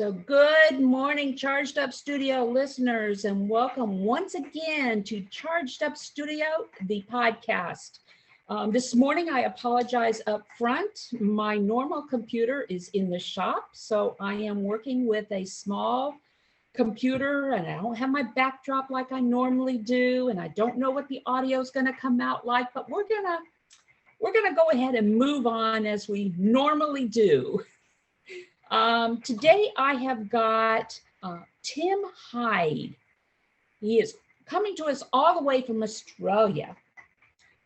So good morning, Charged Up Studio listeners, and welcome once again to Charged Up Studio, the podcast. This morning, I apologize up front. My normal computer is in the shop, so I am working with a small computer, and I don't have my backdrop like I normally do, and I don't know what the audio is going to come out like, but we're gonna go ahead and move on as we normally do. Today I have got Tim Hyde. He is coming to us all the way from Australia,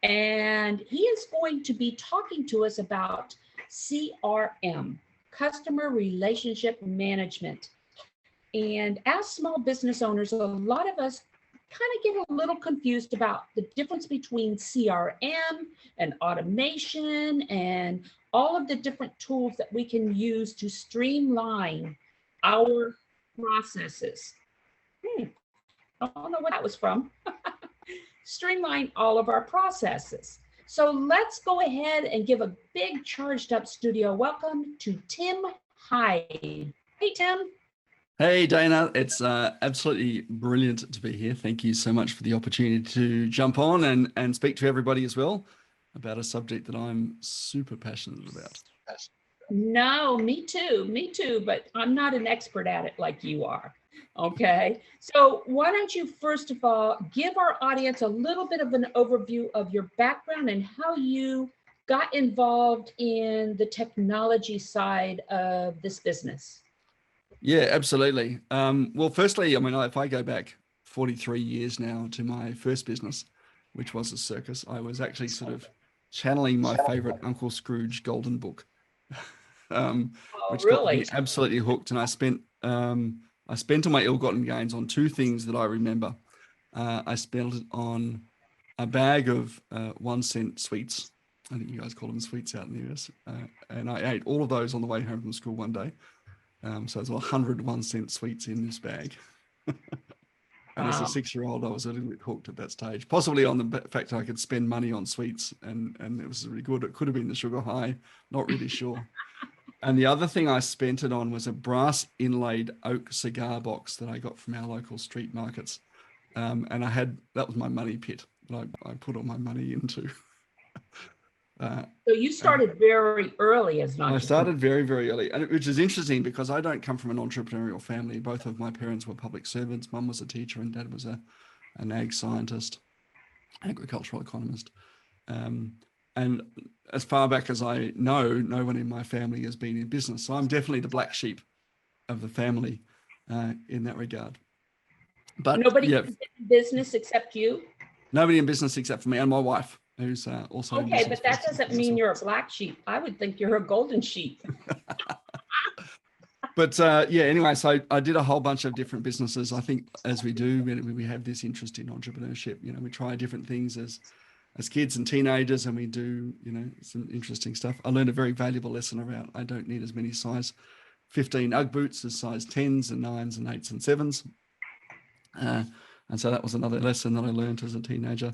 and he is going to be talking to us about CRM, Customer Relationship Management. And as small business owners, a lot of us kind of get a little confused about the difference between CRM and automation and all of the different tools that we can use to streamline our processes. I don't know what that was from. Streamline all of our processes. So let's go ahead and give a big Charged Up Studio welcome to Tim Hyde. Hey, Tim. Hey, Dana. It's absolutely brilliant to be here. Thank you so much for the opportunity to jump on and speak to everybody as well about a subject that I'm super passionate about. No, me too, but I'm not an expert at it like you are. Okay, so why don't you first of all give our audience a little bit of an overview of your background and how you got involved in the technology side of this business? Yeah, absolutely. Well, firstly, I mean, if I go back 43 years now to my first business, which was a circus, I was actually sort of channeling my favorite Uncle Scrooge golden book, which got me absolutely hooked. And I spent all my ill-gotten gains on two things that I remember. I spent it on a bag of 1 cent sweets. I think you guys call them sweets out in the US. And I ate all of those on the way home from school one day. So there's 100 1 cent sweets in this bag. And as a 6-year-old, I was a little bit hooked at that stage, possibly on the fact that I could spend money on sweets, and it was really good. It could have been the sugar high, not really sure. And the other thing I spent it on was a brass inlaid oak cigar box that I got from our local street markets. And that was my money pit that I put all my money into. So you started very early as an entrepreneur. I started very, very early, which is interesting because I don't come from an entrepreneurial family. Both of my parents were public servants. Mum was a teacher and Dad was an ag scientist, agricultural economist. And as far back as I know, no one in my family has been in business. So I'm definitely the black sheep of the family in that regard. But nobody in business except you? Nobody in business except for me and my wife, who's also okay, but that doesn't mean you're a black sheep. I would think you're a golden sheep. But anyway, so I did a whole bunch of different businesses. I think as we do, we have this interest in entrepreneurship. You know, we try different things as kids and teenagers, and we do, some interesting stuff. I learned a very valuable lesson about I don't need as many size 15 Ugg boots as size 10s and 9s and 8s and 7s. And so that was another lesson that I learned as a teenager.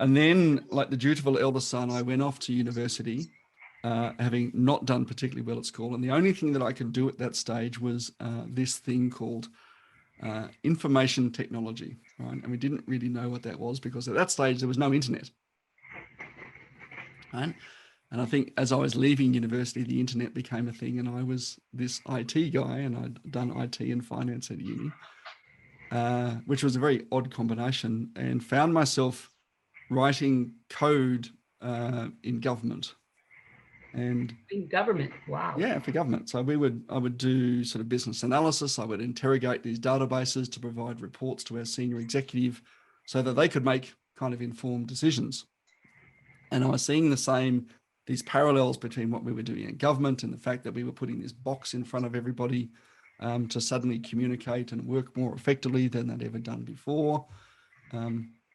And then, like the dutiful eldest son, I went off to university, having not done particularly well at school. And the only thing that I could do at that stage was this thing called information technology, right? And we didn't really know what that was because at that stage, there was no internet, right? And I think as I was leaving university, the internet became a thing. And I was this IT guy, and I'd done IT and finance at uni, which was a very odd combination, and found myself writing code in government. And in government, wow. Yeah, for government. So I would do sort of business analysis. I would interrogate these databases to provide reports to our senior executive so that they could make kind of informed decisions. And I was seeing these parallels between what we were doing in government and the fact that we were putting this box in front of everybody to suddenly communicate and work more effectively than they'd ever done before,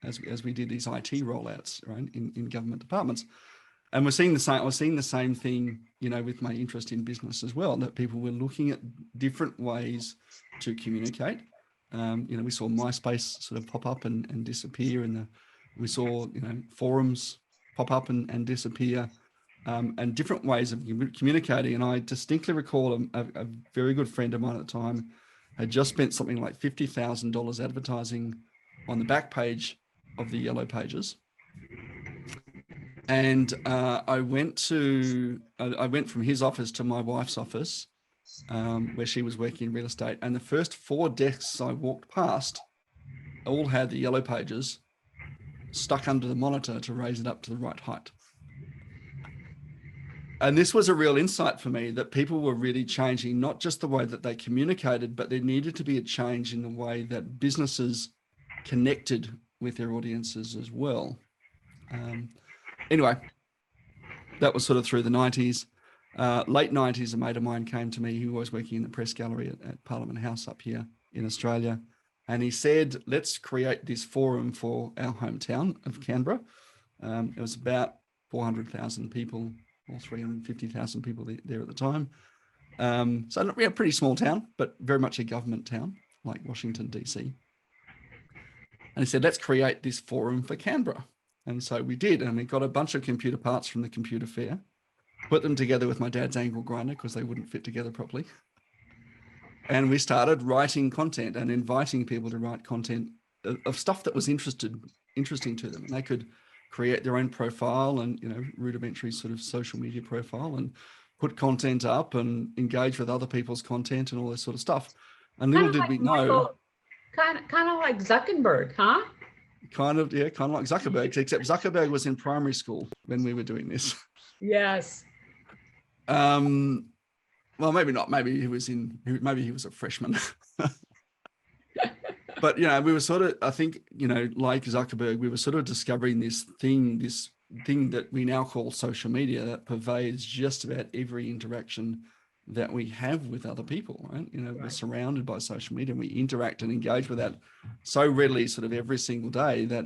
as we did these IT rollouts, right, in government departments. And I was seeing the same thing, with my interest in business as well, that people were looking at different ways to communicate. We saw MySpace sort of pop up and disappear, and we saw, forums pop up and disappear. and different ways of communicating. And I distinctly recall a very good friend of mine at the time had just spent something like $50,000 advertising on the back page of the Yellow Pages. And I went from his office to my wife's office, where she was working in real estate. And the first 4 desks I walked past all had the Yellow Pages stuck under the monitor to raise it up to the right height. And this was a real insight for me, that people were really changing, not just the way that they communicated, but there needed to be a change in the way that businesses connected with their audiences as well. Anyway, that was sort of through the 90s. Late 90s, a mate of mine came to me who was working in the press gallery at Parliament House up here in Australia. And he said, let's create this forum for our hometown of Canberra. It was about 400,000 people or 350,000 people there at the time. So a pretty small town, but very much a government town like Washington, DC. And he said, let's create this forum for Canberra. And so we did, and we got a bunch of computer parts from the computer fair, put them together with my dad's angle grinder because they wouldn't fit together properly. And we started writing content and inviting people to write content of stuff that was interesting to them. And they could create their own profile and, rudimentary sort of social media profile and put content up and engage with other people's content and all this sort of stuff. And little did we know. Kind of like Zuckerberg, huh? Kind of like Zuckerberg, except Zuckerberg was in primary school when we were doing this. Yes. Well, maybe not. Maybe he was a freshman. But, we were sort of, I think, like Zuckerberg, we were sort of discovering this thing that we now call social media that pervades just about every interaction that we have with other people, right? Right. We're surrounded by social media and we interact and engage with that so readily sort of every single day that,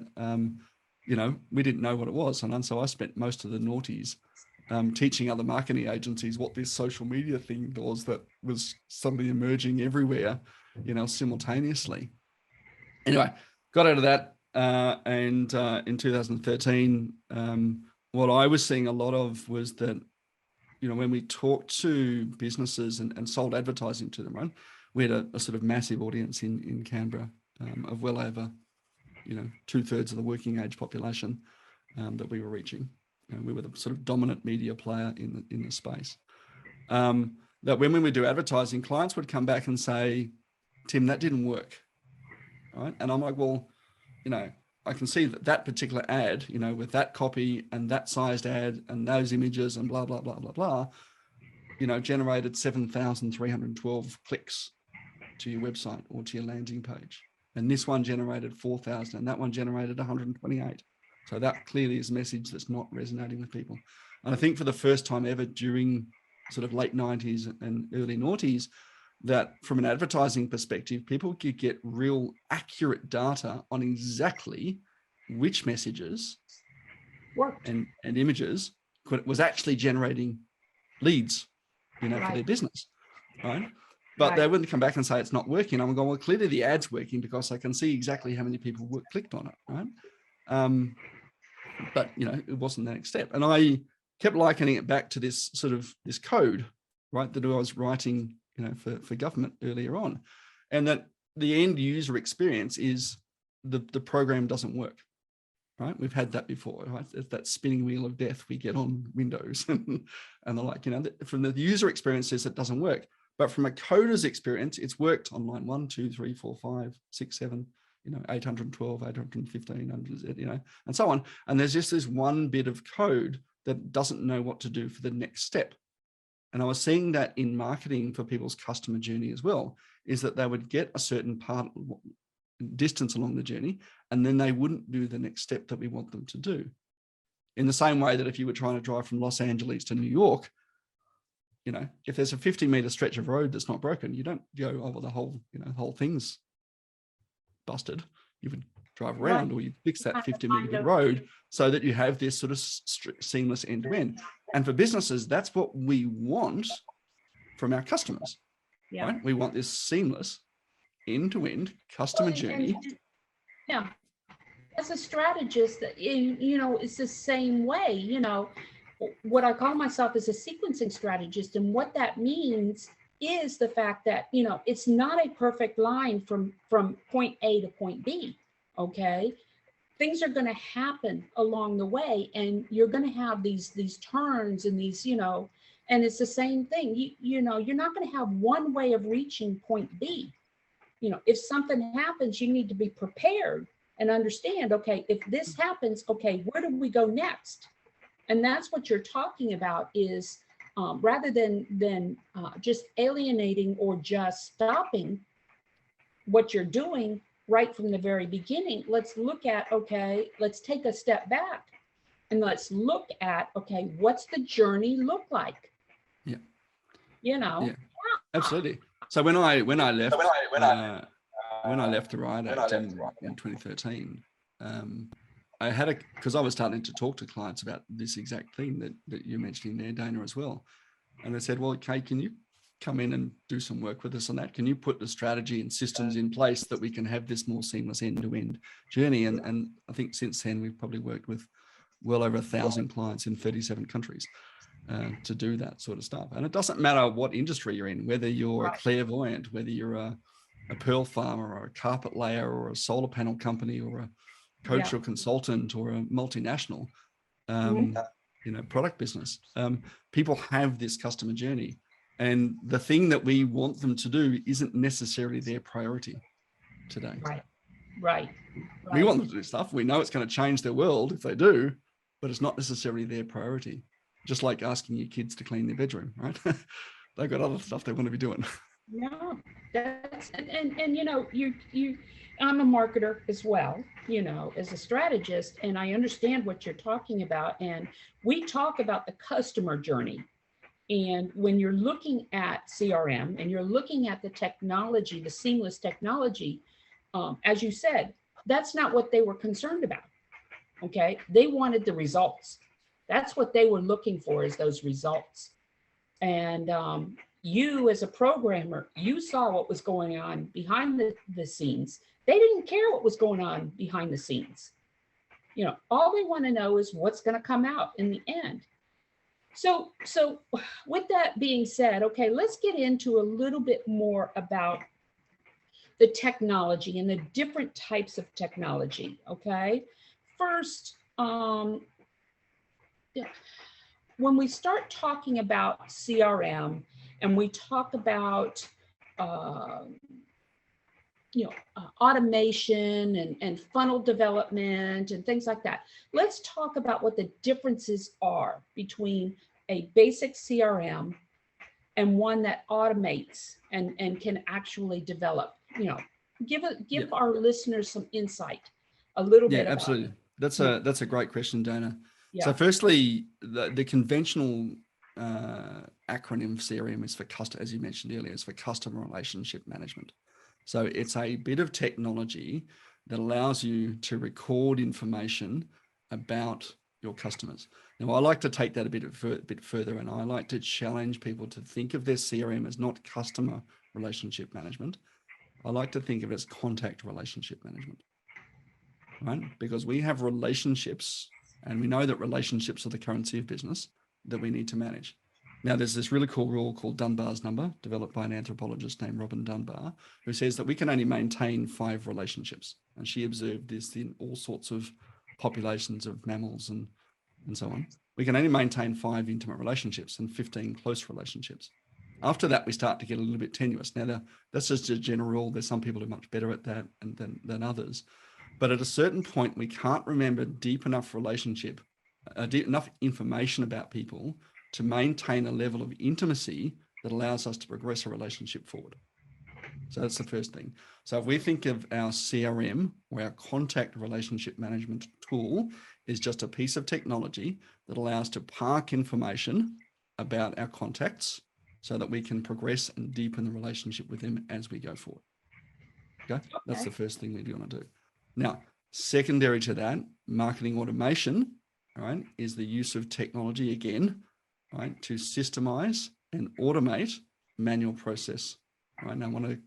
we didn't know what it was. And so I spent most of the noughties teaching other marketing agencies what this social media thing was that was suddenly emerging everywhere, simultaneously. Anyway, got out of that. And in 2013, what I was seeing a lot of was that, when we talked to businesses and sold advertising to them, right, we had a sort of massive audience in Canberra of well over, 2/3 of the working age population that we were reaching. We were the sort of dominant media player in the space. That when we would do advertising, clients would come back and say, Tim, that didn't work. Right. And I'm like, well, I can see that particular ad, with that copy and that sized ad and those images and blah, blah, blah, blah, blah, generated 7,312 clicks to your website or to your landing page. And this one generated 4,000 and that one generated 128. So that clearly is a message that's not resonating with people. And I think for the first time ever during sort of late 90s and early noughties, that from an advertising perspective, people could get real accurate data on exactly which messages and images was actually generating leads, for their business, right? But they wouldn't come back and say it's not working. I'm going, well, clearly the ad's working because I can see exactly how many people clicked on it, right? But, it wasn't the next step. And I kept likening it back to this code, right, that I was writing for government earlier on, and that the end user experience is the program doesn't work, right? We've had that before, right? It's that spinning wheel of death we get on Windows and the like, from the user experiences, it doesn't work. But from a coder's experience, it's worked on line 1, 2, 3, 4, 5, 6, 7, 812, 815, and so on. And there's just this one bit of code that doesn't know what to do for the next step. And I was seeing that in marketing for people's customer journey as well, is that they would get a certain distance along the journey, and then they wouldn't do the next step that we want them to do. In the same way that if you were trying to drive from Los Angeles to New York, if there's a 50-meter stretch of road that's not broken, you don't go over the whole, whole thing's busted. You would drive around, or you fix that 50-meter road so that you have this sort of seamless end-to-end. And for businesses, that's what we want from our customers, right? We want this seamless end-to-end customer journey. As a strategist, it's the same way, what I call myself is a sequencing strategist. And what that means is the fact that, you know, it's not a perfect line from point A to point B. Okay. Things are going to happen along the way, and you're going to have these turns and these, you know, and it's the same thing. You know, you're not going to have one way of reaching point B. You know, if something happens, you need to be prepared and understand, okay, if this happens, okay, where do we go next? And that's what you're talking about is rather than just alienating or just stopping what you're doing right from the very beginning, let's look at, okay, let's take a step back and let's look at, okay, what's the journey look like? Yeah. You know? Yeah, absolutely. So when I left the Ride Act in 2013, I had because I was starting to talk to clients about this exact thing that you're mentioning there, Dana, as well. And they said, well, Kate, can you come in and do some work with us on that? Can you put the strategy and systems in place that we can have this more seamless end-to-end journey? And I think since then, we've probably worked with well over 1,000 clients in 37 countries to do that sort of stuff. And it doesn't matter what industry you're in, whether you're a clairvoyant, whether you're a pearl farmer or a carpet layer or a solar panel company or a coach or consultant or a multinational, you know, product business. People have this customer journey, and the thing that we want them to do isn't necessarily their priority today. Right. We want them to do stuff. We know it's going to change their world if they do, but it's not necessarily their priority. Just like asking your kids to clean their bedroom, right? They've got other stuff they want to be doing. Yeah, that's and you know, I'm a marketer as well, you know, as a strategist, and I understand what you're talking about. And we talk about the customer journey. And when you're looking at CRM and you're looking at the technology, the seamless technology, as you said, that's not what they were concerned about. Okay, they wanted the results. That's what they were looking for, is those results. And you as a programmer, you saw what was going on behind the scenes. They didn't care what was going on behind the scenes. You know, all they want to know is what's going to come out in the end. So with that being said, okay, let's get into a little bit more about the technology and the different types of technology. Okay, first, when we start talking about CRM and we talk about automation and funnel development and things like that, let's talk about what the differences are between a basic CRM and one that automates and can actually develop. You know, give our listeners some insight a little bit. Yeah, absolutely. That's a great question, Dana. Yeah. So firstly, the conventional acronym CRM is for as you mentioned earlier, is for customer relationship management. So it's a bit of technology that allows you to record information about your customers. Now, I like to take that a bit further, and I like to challenge people to think of their CRM as not customer relationship management. I like to think of it as contact relationship management, right? Because we have relationships, and we know that relationships are the currency of business that we need to manage. Now, there's this really cool rule called Dunbar's number, developed by an anthropologist named Robin Dunbar, who says that we can only maintain 5 relationships. And she observed this in all sorts of populations of mammals and so on. We can only maintain 5 intimate relationships and 15 close relationships. After that, we start to get a little bit tenuous. Now, that's just a general rule. There's some people who are much better at that than others. But at a certain point, we can't remember deep enough enough information about people to maintain a level of intimacy that allows us to progress a relationship forward. So that's the first thing. So if we think of our CRM or our contact relationship management tool is just a piece of technology that allows to park information about our contacts so that we can progress and deepen the relationship with them as we go forward. Okay, that's the first thing we want to do. Now, secondary to that, marketing automation, all right, is the use of technology again, right, to systemize and automate manual process. Right now, I want to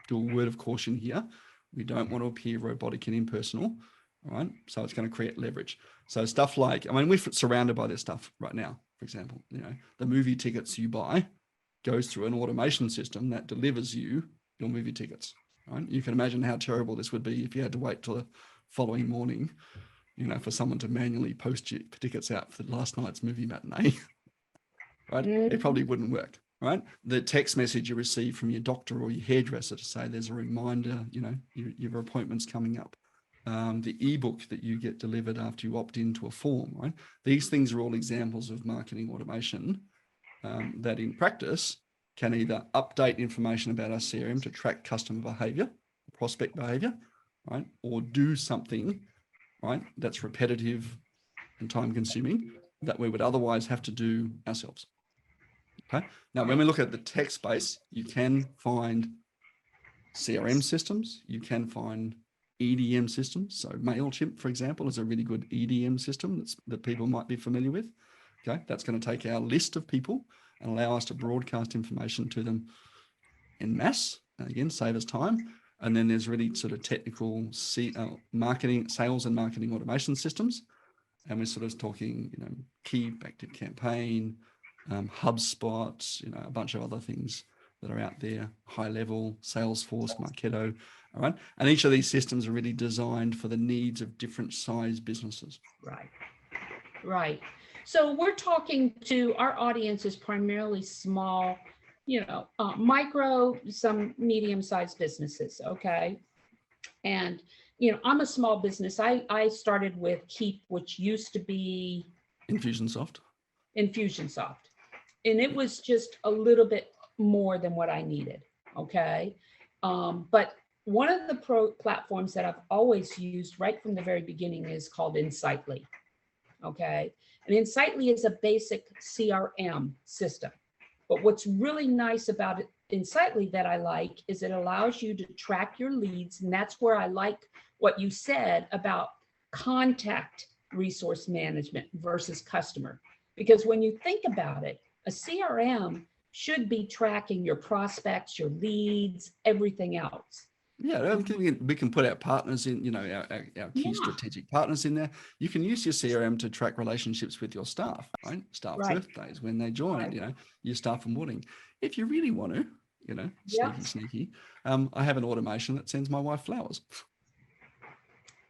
do a word of caution here. We don't want to appear robotic and impersonal. right? So it's going to create leverage. So stuff like, I mean, we're surrounded by this stuff right now. For example, you know, the movie tickets you buy goes through an automation system that delivers you your movie tickets, right? You can imagine how terrible this would be if you had to wait till the following morning, you know, for someone to manually post your tickets out for last night's movie matinee, right? It probably wouldn't work, right? The text message you receive from your doctor or your hairdresser to say there's a reminder, you know, your appointment's coming up. The ebook that you get delivered after you opt into a form, right? These things are all examples of marketing automation that in practice can either update information about our CRM to track customer behavior, prospect behavior, right? Or do something, right, that's repetitive and time consuming that we would otherwise have to do ourselves. Okay. Now, when we look at the tech space, you can find CRM systems, you can find EDM systems. So MailChimp, for example, is a really good EDM system that people might be familiar with. Okay, that's going to take our list of people and allow us to broadcast information to them en masse. And again, save us time. And then there's really sort of technical marketing, sales and marketing automation systems. And we're sort of talking, you know, Keep, Active Campaign, HubSpot, you know, a bunch of other things that are out there, high level, Salesforce, Marketo, all right? And each of these systems are really designed for the needs of different size businesses. Right, right. So we're talking to, our audience is primarily small, you know, micro, some medium-sized businesses, okay? And, you know, I'm a small business. I started with Keep, which used to be Infusionsoft. Infusionsoft. And it was just a little bit more than what I needed, okay? But one of the platforms that I've always used right from the very beginning is called Insightly, okay? And Insightly is a basic CRM system. But what's really nice about it, Insightly, that I like is it allows you to track your leads. And that's where I like what you said about contact resource management versus customer. Because when you think about it, a CRM should be tracking your prospects, your leads, everything else. Yeah, we can put our partners in, you know, our key strategic partners in there. You can use your CRM to track relationships with your staff, right? Staff birthdays, when they join, you know, your staff onboarding. If you really want to, you know, sneaky, I have an automation that sends my wife flowers.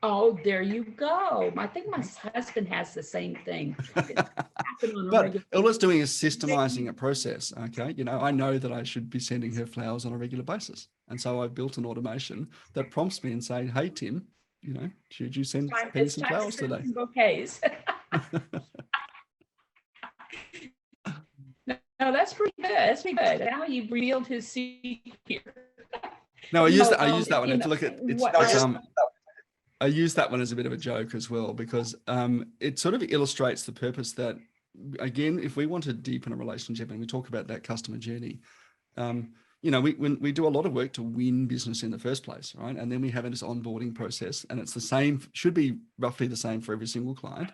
Oh, there you go. I think my husband has the same thing. But all it's doing is systemizing a process. Okay. You know, I know that I should be sending her flowers on a regular basis. And so I've built an automation that prompts me and say, hey, Tim, you know, should you send Penny some flowers today? Some bouquets. No, that's pretty good. That's pretty good. Now you've revealed his secret here. No, I use that one to look at I use that one as a bit of a joke as well, because it sort of illustrates the purpose that, again, if we want to deepen a relationship and we talk about that customer journey, you know, we do a lot of work to win business in the first place, right? And then we have this onboarding process, and it's the same, should be roughly the same for every single client.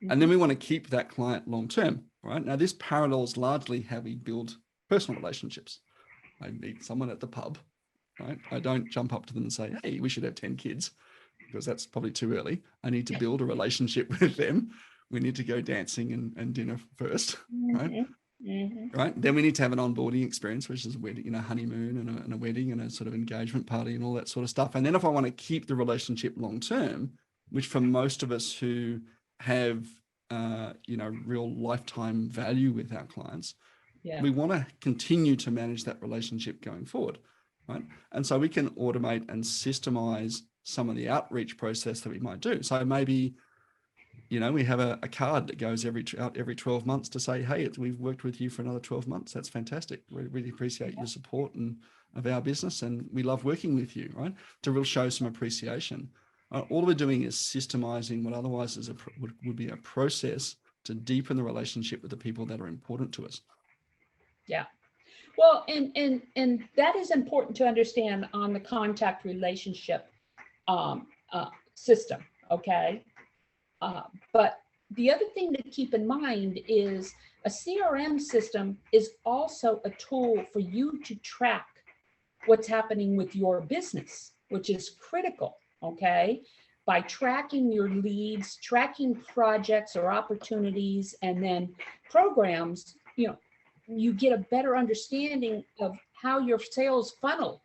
And then we want to keep that client long-term, right? Now, this parallels largely how we build personal relationships. I meet someone at the pub, right? I don't jump up to them and say, hey, we should have 10 kids. Because that's probably too early. I need to build a relationship with them. We need to go dancing and dinner first, right? Right. Then we need to have an onboarding experience, which is a wedding, you know, honeymoon and a wedding and a sort of engagement party and all that sort of stuff. And then if I want to keep the relationship long term, which for most of us who have, you know, real lifetime value with our clients, we want to continue to manage that relationship going forward, right? And so we can automate and systemize some of the outreach process that we might do. So maybe, you know, we have a card that goes every 12 months to say, hey, we've worked with you for another 12 months. That's fantastic. We really appreciate your support of our business, and we love working with you, right? To really show some appreciation. All we're doing is systemizing what otherwise is would be a process to deepen the relationship with the people that are important to us. Yeah. Well, and that is important to understand on the contact relationship system, okay? But the other thing to keep in mind is a CRM system is also a tool for you to track what's happening with your business, which is critical, okay? by tracking your leads, tracking projects or opportunities, and then programs, you get a better understanding of how your sales funnel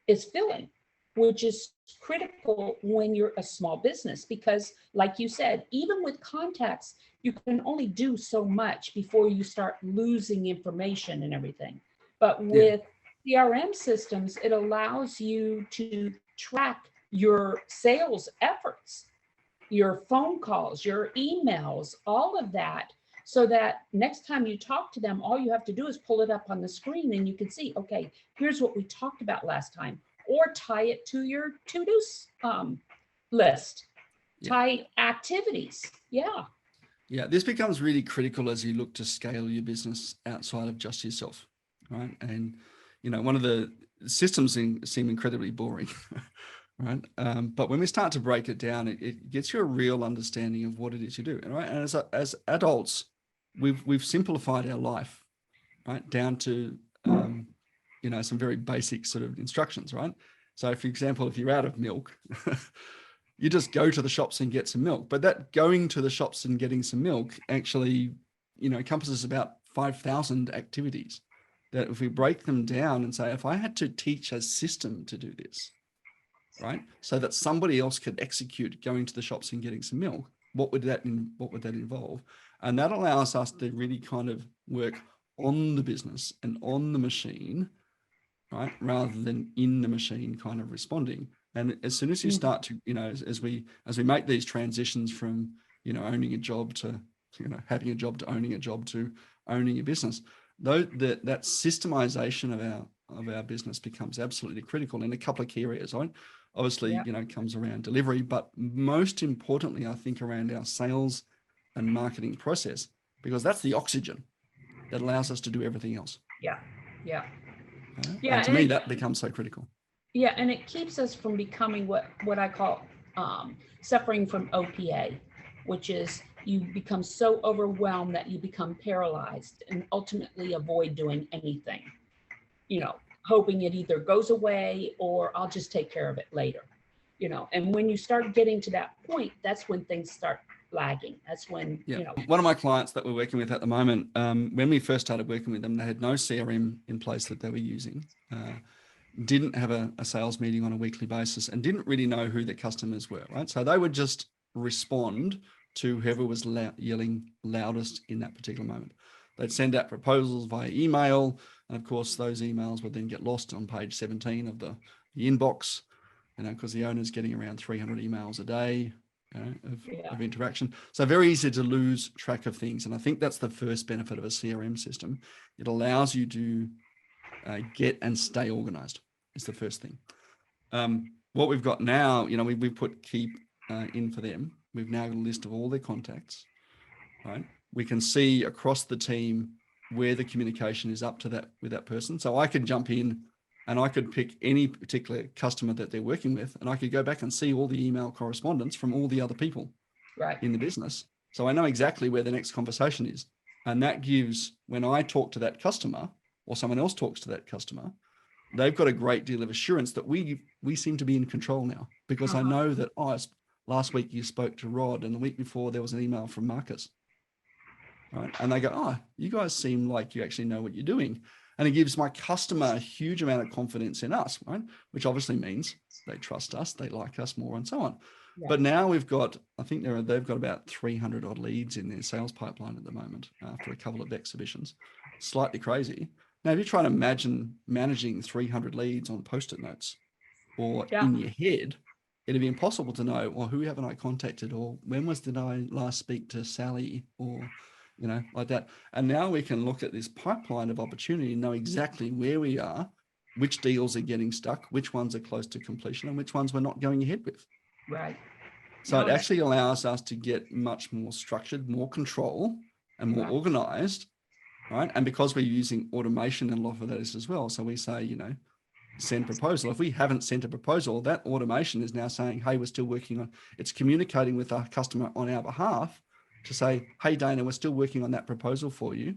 is filling, which is critical when you're a small business, because like you said, even with contacts, you can only do so much before you start losing information and everything. But with CRM systems, it allows you to track your sales efforts, your phone calls, your emails, all of that, so that next time you talk to them, all you have to do is pull it up on the screen and you can see, okay, here's what we talked about last time, or tie it to your to-do list, tie activities. Yeah, this becomes really critical as you look to scale your business outside of just yourself, right? And, one of the systems seem incredibly boring, right? But when we start to break it down, it gets you a real understanding of what it is you do, right? And as adults, we've simplified our life, right, down to some very basic sort of instructions, right? So, for example, if you're out of milk, you just go to the shops and get some milk. But that going to the shops and getting some milk actually, encompasses about 5,000 activities. That if we break them down and say, if I had to teach a system to do this, right, so that somebody else could execute going to the shops and getting some milk, what would that involve? And that allows us to really kind of work on the business and on the machine, right, rather than in the machine kind of responding. And as soon as you start to, as we make these transitions from, owning a job to, having a job to owning a job to owning a business, though that systemization of our business becomes absolutely critical in a couple of key areas, right? Obviously, it comes around delivery, but most importantly, I think around our sales and marketing process, because that's the oxygen that allows us to do everything else. And to me, that becomes so critical. Yeah, and it keeps us from becoming what I call suffering from O.P.A, which is you become so overwhelmed that you become paralyzed and ultimately avoid doing anything, hoping it either goes away or I'll just take care of it later, and when you start getting to that point, that's when things start lagging. That's when, One of my clients that we're working with at the moment, when we first started working with them, they had no CRM in place that they were using, didn't have a sales meeting on a weekly basis, and didn't really know who their customers were, right? So they would just respond to whoever was yelling loudest in that particular moment. They'd send out proposals via email, and of course those emails would then get lost on page 17 of the inbox, because the owner's getting around 300 emails a day of interaction. So very easy to lose track of things. And I think that's the first benefit of a CRM system. It allows you to get and stay organized is the first thing. What we've got now, we've put Keep in for them. We've now got a list of all their contacts, right? We can see across the team where the communication is up to that with that person. So I could jump in and I could pick any particular customer that they're working with, and I could go back and see all the email correspondence from all the other people in the business. So I know exactly where the next conversation is. And that gives, when I talk to that customer or someone else talks to that customer, they've got a great deal of assurance that we seem to be in control now, because I know that, last week you spoke to Rod and the week before there was an email from Marcus. Right? And they go, you guys seem like you actually know what you're doing. And it gives my customer a huge amount of confidence in us, right? Which obviously means they trust us, they like us more, and so on. Yeah. But now we've got, I think they've got about 300 odd leads in their sales pipeline at the moment after a couple of exhibitions. Slightly crazy. Now, if you try to imagine managing 300 leads on Post-it notes or in your head, it'd be impossible to know, well, who haven't I contacted, or when did I last speak to Sally, or like that. And now we can look at this pipeline of opportunity and know exactly where we are, which deals are getting stuck, which ones are close to completion, and which ones we're not going ahead with. Right. So it actually allows us to get much more structured, more control, and more organized, right? And because we're using automation and a lot of that is as well. So we say, send proposal. If we haven't sent a proposal, that automation is now saying, hey, we're still working on, it's communicating with our customer on our behalf to say, hey, Dana, we're still working on that proposal for you,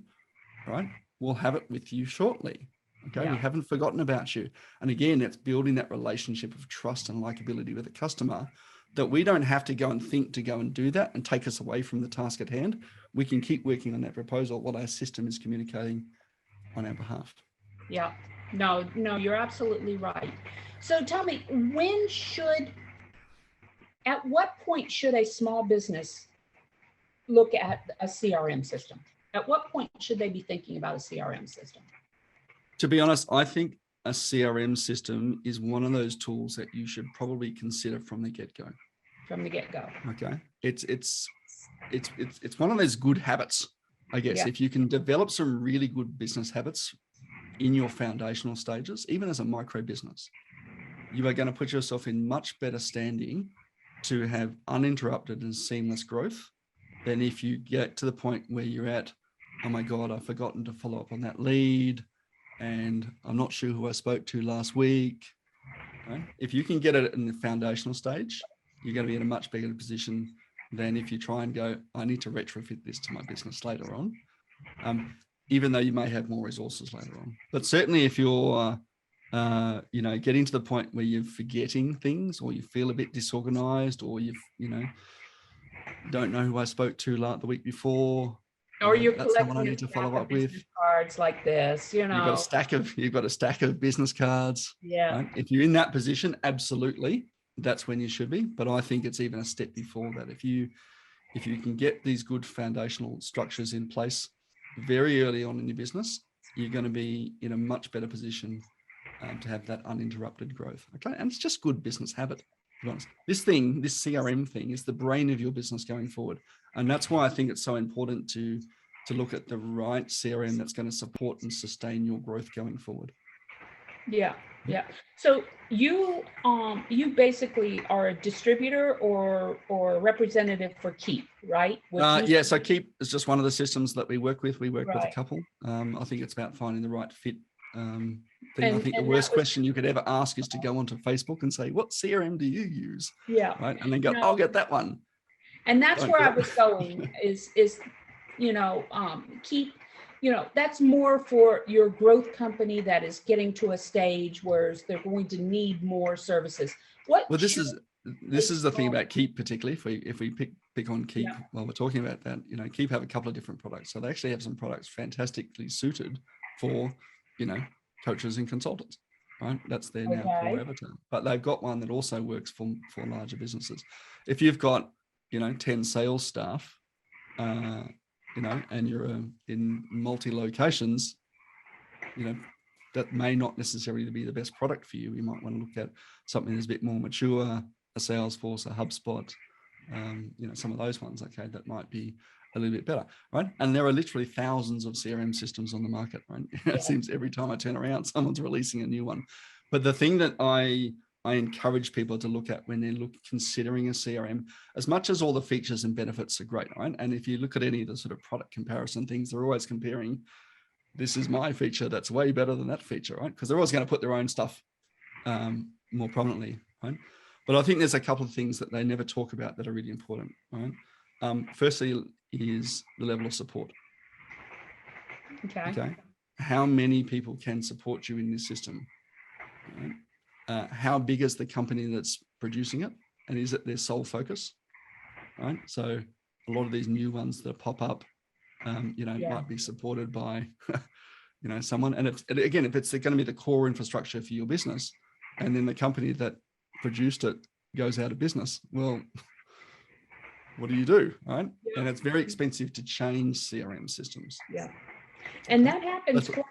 right? We'll have it with you shortly. Okay. We haven't forgotten about you. And again, it's building that relationship of trust and likability with the customer that we don't have to go and think to go and do that and take us away from the task at hand. We can keep working on that proposal while our system is communicating on our behalf. Yeah, no, you're absolutely right. So tell me, at what point should a small business look at a CRM system? At what point should they be thinking about a CRM system? To be honest, I think a CRM system is one of those tools that you should probably consider from the get-go. From the get-go. Okay. It's one of those good habits, I guess. Yeah. If you can develop some really good business habits in your foundational stages, even as a micro business, you are going to put yourself in much better standing to have uninterrupted and seamless growth than if you get to the point where you're at, oh my God, I've forgotten to follow up on that lead, and I'm not sure who I spoke to last week. Right? If you can get it in the foundational stage, you're going to be in a much better position than if you try and go, I need to retrofit this to my business later on, even though you may have more resources later on. But certainly if you're getting to the point where you're forgetting things, or you feel a bit disorganized, or don't know who I spoke to the week before, or you're that's someone I need to follow up with. Cards like this, You've got a stack of business cards. Yeah. Right? If you're in that position, absolutely, that's when you should be. But I think it's even a step before that. If you can get these good foundational structures in place very early on in your business, you're going to be in a much better position to have that uninterrupted growth. Okay, and it's just good business habit. To be honest, this CRM thing, is the brain of your business going forward, and that's why I think it's so important to look at the right CRM that's going to support and sustain your growth going forward. Yeah. So you basically are a distributor or a representative for Keep, right? So Keep is just one of the systems that we work with. We work with a couple. I think it's about finding the right fit thing. I think the worst question you could ever ask is to go onto Facebook and say, what CRM do you use? Yeah. Right. And then go, I'll get that one. And that's where I was going is Keep, that's more for your growth company that is getting to a stage where they're going to need more services. This is the thing about Keep, particularly if we pick on Keep while we're talking about that. Keep have a couple of different products. So they actually have some products fantastically suited for, coaches and consultants, right? That's their now core avatar. But they've got one that also works for larger businesses. If you've got, 10 sales staff, and you're in multi-locations, that may not necessarily be the best product for you. You might want to look at something that's a bit more mature, a Salesforce, a HubSpot, some of those ones, okay, that might be a little bit better, right? And there are literally thousands of CRM systems on the market, right? It seems every time I turn around, someone's releasing a new one. But the thing that I encourage people to look at when they're considering a CRM, as much as all the features and benefits are great, right? And if you look at any of the sort of product comparison things, they're always comparing, this is my feature that's way better than that feature, right? Because they're always going to put their own stuff more prominently, right? But I think there's a couple of things that they never talk about that are really important, right? Firstly is the level of support. Okay. How many people can support you in this system? Right? How big is the company that's producing it? And is it their sole focus? Right. So a lot of these new ones that pop up, might be supported by, someone. And if it's going to be the core infrastructure for your business, and then the company that produced it goes out of business, well, what do you do? Right. Yeah. And it's very expensive to change CRM systems. Yeah. And that happens quite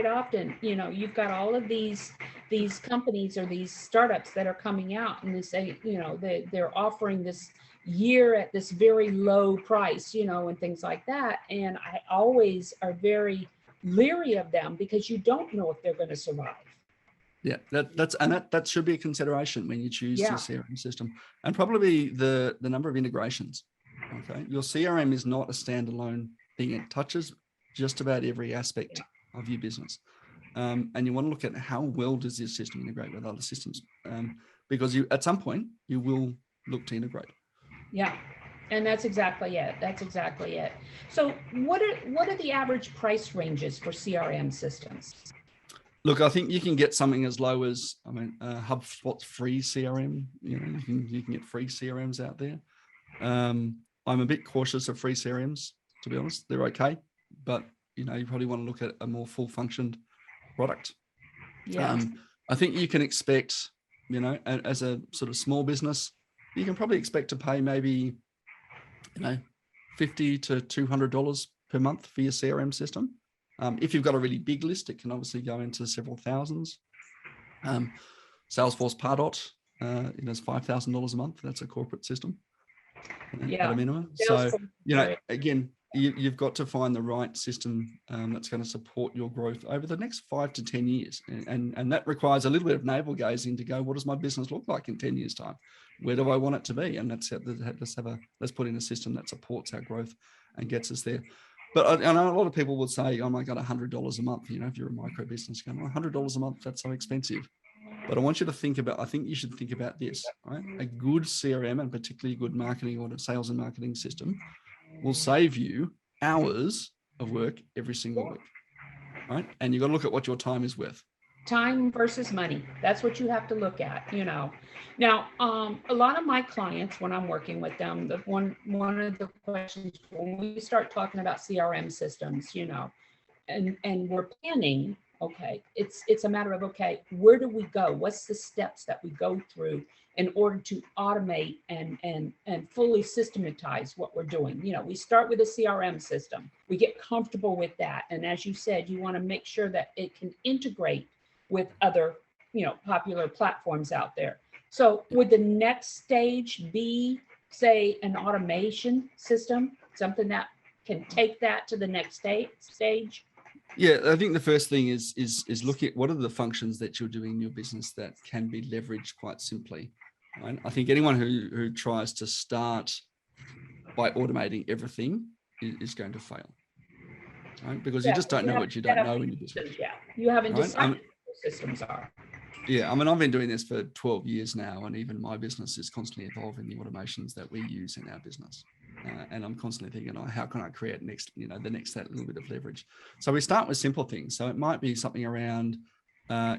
often. You've got all of these companies or these startups that are coming out and they say, they're offering this year at this very low price, and things like that. And I always are very leery of them because you don't know if they're going to survive. Yeah, that should be a consideration when you choose your CRM system, and probably the number of integrations. Okay, your CRM is not a standalone thing; it touches just about every aspect of your business, and you want to look at how well does this system integrate with other systems, because at some point you will look to integrate. Yeah, and that's exactly it. So, what are the average price ranges for CRM systems? Look, I think you can get something as low as, I mean, HubSpot's free CRM. You know, you can get free CRMs out there. I'm a bit cautious of free CRMs, to be honest. They're okay, but you know, you probably want to look at a more full-functioned product. Yeah. I think you can expect, you know, as a sort of small business, you can probably expect to pay maybe, you know, $50 to $200 per month for your CRM system. If you've got a really big list, it can obviously go into several thousands. Salesforce Pardot, you know, it's $5,000 a month. That's a corporate system at a minimum. So, you know, again, you've got to find the right system that's going to support your growth over the next 5 to 10 years. And that requires a little bit of navel gazing to go, what does my business look like in 10 years time? Where do I want it to be? And let's put in a system that supports our growth and gets us there. But I know a lot of people would say, oh my God, $100 a month. You know, if you're a micro business, going, well, $100 a month, that's so expensive. But I want you to think about, I think you should think about this, right? A good CRM and particularly a good marketing or sales and marketing system will save you hours of work every single week, right? And you've got to look at what your time is worth. Time versus money. That's what you have to look at, you know. Now, a lot of my clients, when I'm working with them, one of the questions when we start talking about CRM systems, you know, and we're planning, okay, it's a matter of, okay, where do we go? What's the steps that we go through in order to automate and fully systematize what we're doing? You know, we start with a CRM system. We get comfortable with that. And as you said, you want to make sure that it can integrate with other, you know, popular platforms out there. So would the next stage be, say, an automation system, something that can take that to the next stage? Yeah, I think the first thing is look at what are the functions that you're doing in your business that can be leveraged quite simply. Right? I think anyone who tries to start by automating everything is going to fail. Right? Because you just don't know what you don't know in your business. Yeah, you haven't decided what the systems are. Yeah, I mean, I've been doing this for 12 years now, and even my business is constantly evolving the automations that we use in our business. And I'm constantly thinking, oh, how can I create next, you know, that little bit of leverage? So we start with simple things. So it might be something around,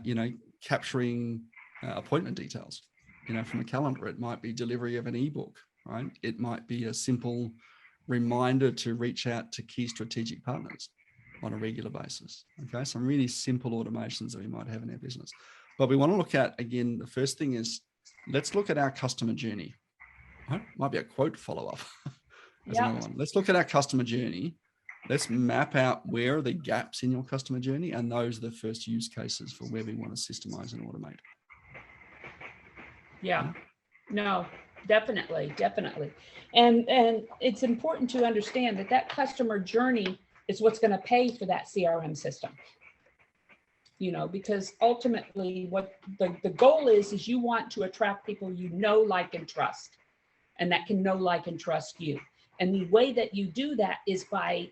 you know, capturing appointment details, you know, from a calendar. It might be delivery of an ebook, right? It might be a simple reminder to reach out to key strategic partners on a regular basis. Okay, some really simple automations that we might have in our business. But we want to look at, again, the first thing is, let's look at our customer journey. Right? Might be a quote follow-up. Another one. Let's look at our customer journey. Let's map out where are the gaps in your customer journey, and those are the first use cases for where we want to systemize and automate. Yeah, no, definitely. And it's important to understand that customer journey is what's going to pay for that CRM system. You know, because ultimately what the goal is you want to attract people you know, like, and trust, and that can know, like, and trust you. And the way that you do that is by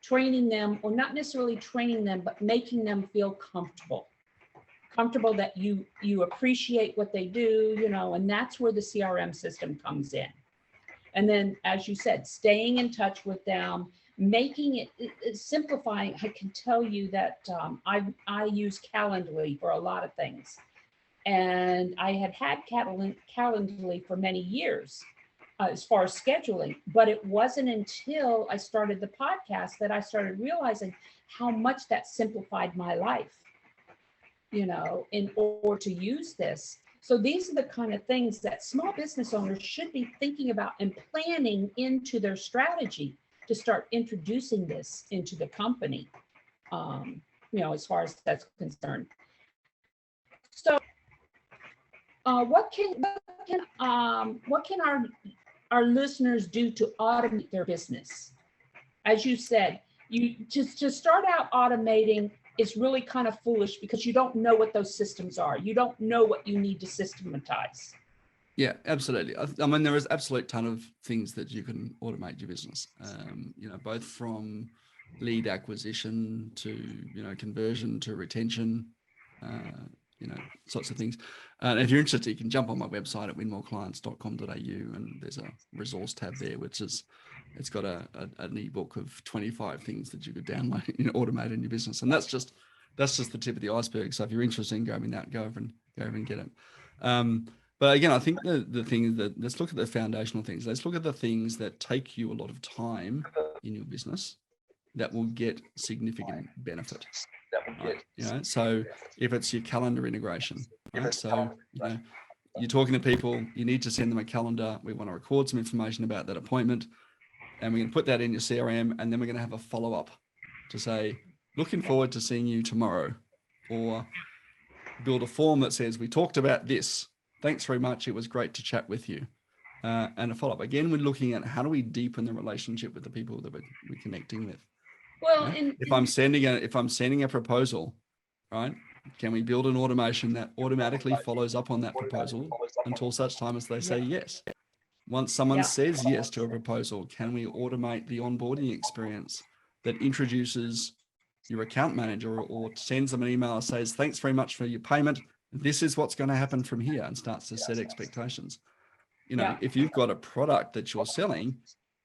training them, or not necessarily training them, but making them feel comfortable that you appreciate what they do, you know, and that's where the CRM system comes in. And then, as you said, staying in touch with them, making it simplifying. I can tell you that I use Calendly for a lot of things, and I had Calendly for many years as far as scheduling, but it wasn't until I started the podcast that I started realizing how much that simplified my life, you know, in order to use this. So these are the kind of things that small business owners should be thinking about and planning into their strategy to start introducing this into the company, you know, as far as that's concerned. So what can our listeners do to automate their business? As you said, you just to start out automating is really kind of foolish because you don't know what those systems are. You don't know what you need to systematize. Yeah, absolutely. I mean, there is absolute ton of things that you can automate your business, you know, both from lead acquisition to, you know, conversion to retention, you know, sorts of things. And if you're interested, you can jump on my website at winmoreclients.com.au, and there's a resource tab there, which is, it's got an ebook of 25 things that you could download and automate in your business. And that's just that's just the tip of the iceberg. So if you're interested in grabbing that, go over and get it. But again, I think the thing is that let's look at the foundational things. Let's look at the things that take you a lot of time in your business that will get significant benefit. Right? You know, so if it's your calendar integration, right? So, you know, you're talking to people, you need to send them a calendar. We want to record some information about that appointment, and we're going to put that in your CRM, and then we're going to have a follow-up to say, looking forward to seeing you tomorrow, or build a form that says, we talked about this. Thanks very much. It was great to chat with you. And a follow-up. Again, we're looking at how do we deepen the relationship with the people that we're connecting with. Well, Right? If I'm sending a proposal, right? Can we build an automation that automatically follows up on that proposal until such time as they say yes? Once someone says yes to a proposal, can we automate the onboarding experience that introduces your account manager or sends them an email that says, thanks very much for your payment. This is what's going to happen from here, and starts to set expectations. You know, if you've got a product that you're selling,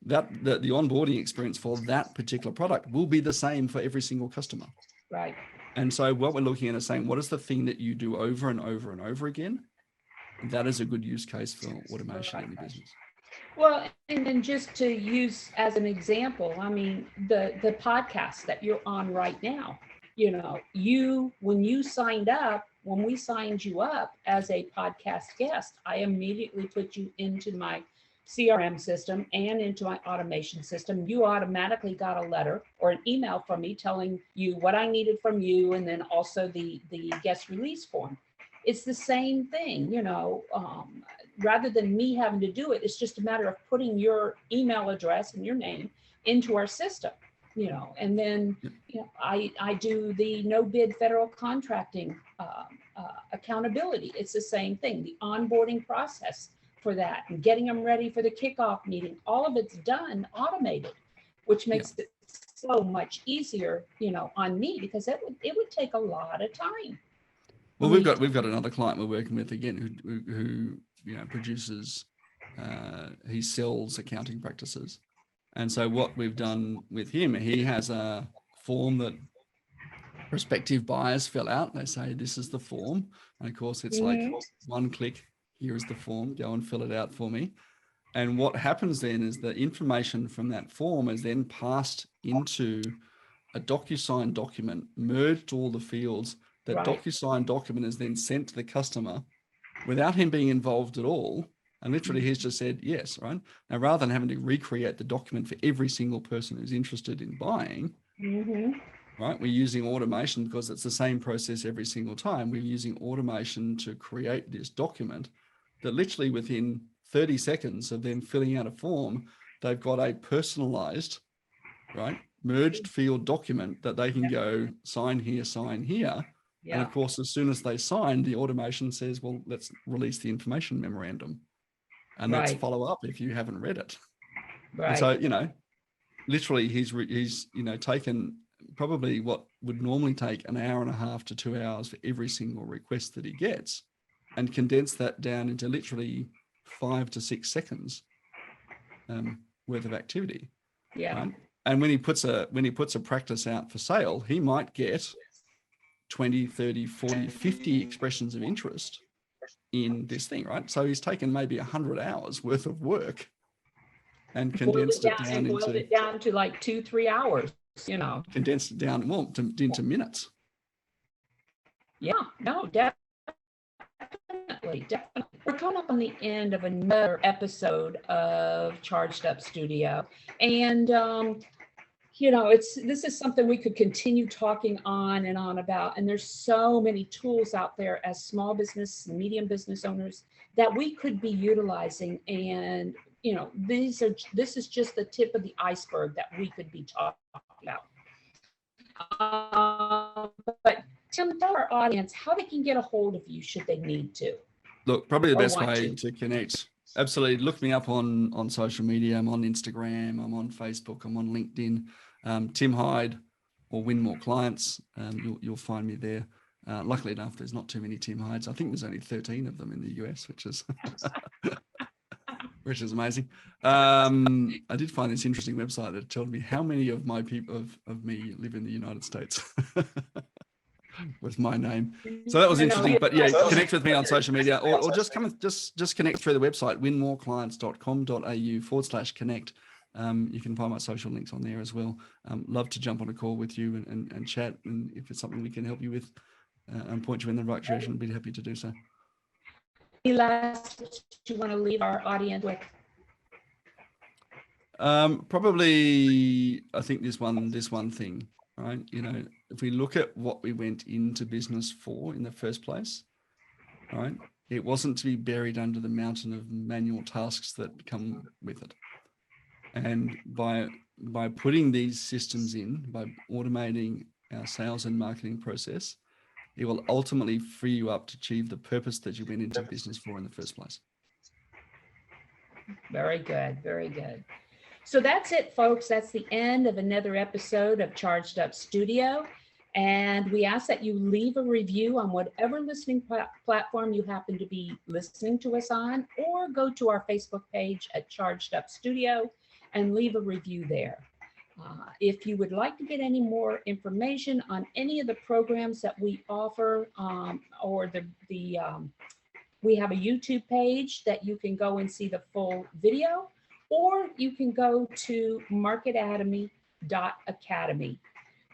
that the onboarding experience for that particular product will be the same for every single customer. Right. And so what we're looking at is saying, what is the thing that you do over and over and over again? That is a good use case for automation in your business. Well, and then just to use as an example, I mean, the podcast that you're on right now, you know, when we signed you up as a podcast guest, I immediately put you into my CRM system and into my automation system. You automatically got a letter or an email from me telling you what I needed from you, and then also the guest release form. It's the same thing, you know, rather than me having to do it, it's just a matter of putting your email address and your name into our system, you know, and then, you know, I do the no bid federal contracting accountability. It's the same thing, the onboarding process for that and getting them ready for the kickoff meeting. All of it's done automated, which makes it so much easier, you know, on me, because it would take a lot of time. Well, we've got another client we're working with again who you know produces, he sells accounting practices, and so what we've done with him, he has a form that prospective buyers fill out. They say, this is the form, and of course it's like one click. Here is the form. Go and fill it out for me. And what happens then is the information from that form is then passed into a DocuSign document, merged all the fields. That DocuSign document is then sent to the customer without him being involved at all. And literally he's just said yes, right? Now, rather than having to recreate the document for every single person who's interested in buying, right? We're using automation because it's the same process every single time. We're using automation to create this document that literally within 30 seconds of them filling out a form, they've got a personalized, right, merged field document that they can go sign here, sign here. And of course, as soon as they sign, the automation says, well, let's release the information memorandum and let's follow up if you haven't read it. And so, you know, literally he's you know, taken probably what would normally take an hour and a half to 2 hours for every single request that he gets, and condensed that down into literally 5 to 6 seconds worth of activity. Right? And when he puts a practice out for sale, he might get 20, 30, 40, 50 expressions of interest in this thing, right? So he's taken maybe 100 hours worth of work and condensed it down to like 2-3 hours, you know. Condensed it down into minutes. Yeah, no, definitely. We're coming up on the end of another episode of Charged Up Studio, and you know, this is something we could continue talking on and on about. And there's so many tools out there as small business and medium business owners that we could be utilizing. And, you know, this is just the tip of the iceberg that we could be talking about. But Tim, tell our audience how they can get a hold of you should they need to. Look, probably the best way to connect. Absolutely. Look me up on social media. I'm on Instagram. I'm on Facebook. I'm on LinkedIn. Tim Hyde or Win More Clients. You'll find me there. Luckily enough, there's not too many Tim Hydes. I think there's only 13 of them in the US, which is which is amazing. I did find this interesting website that told me how many of my people of me live in the United States. with my name. So that was interesting. But yeah, connect with me on social media, or just just connect through the website, winmoreclients.com.au/connect. You can find my social links on there as well. Love to jump on a call with you and chat. And if it's something we can help you with and point you in the right direction, I'd be happy to do so. Any last tips you want to leave our audience with? Probably, I think this one thing, right? You know, if we look at what we went into business for in the first place, right? It wasn't to be buried under the mountain of manual tasks that come with it. And by putting these systems in, by automating our sales and marketing process, it will ultimately free you up to achieve the purpose that you went into business for in the first place. Very good. Very good. So that's it, folks. That's the end of another episode of Charged Up Studio. And we ask that you leave a review on whatever listening platform you happen to be listening to us on, or go to our Facebook page at Charged Up Studio and leave a review there. If you would like to get any more information on any of the programs that we offer, or we have a YouTube page that you can go and see the full video, or you can go to marketatomy.academy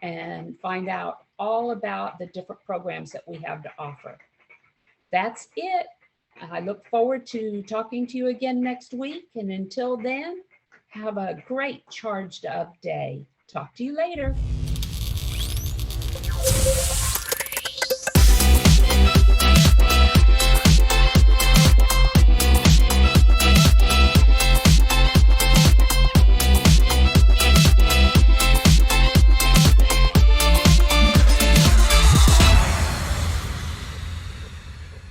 and find out all about the different programs that we have to offer. That's it. I look forward to talking to you again next week. And until then, have a great charged up day. Talk to you later.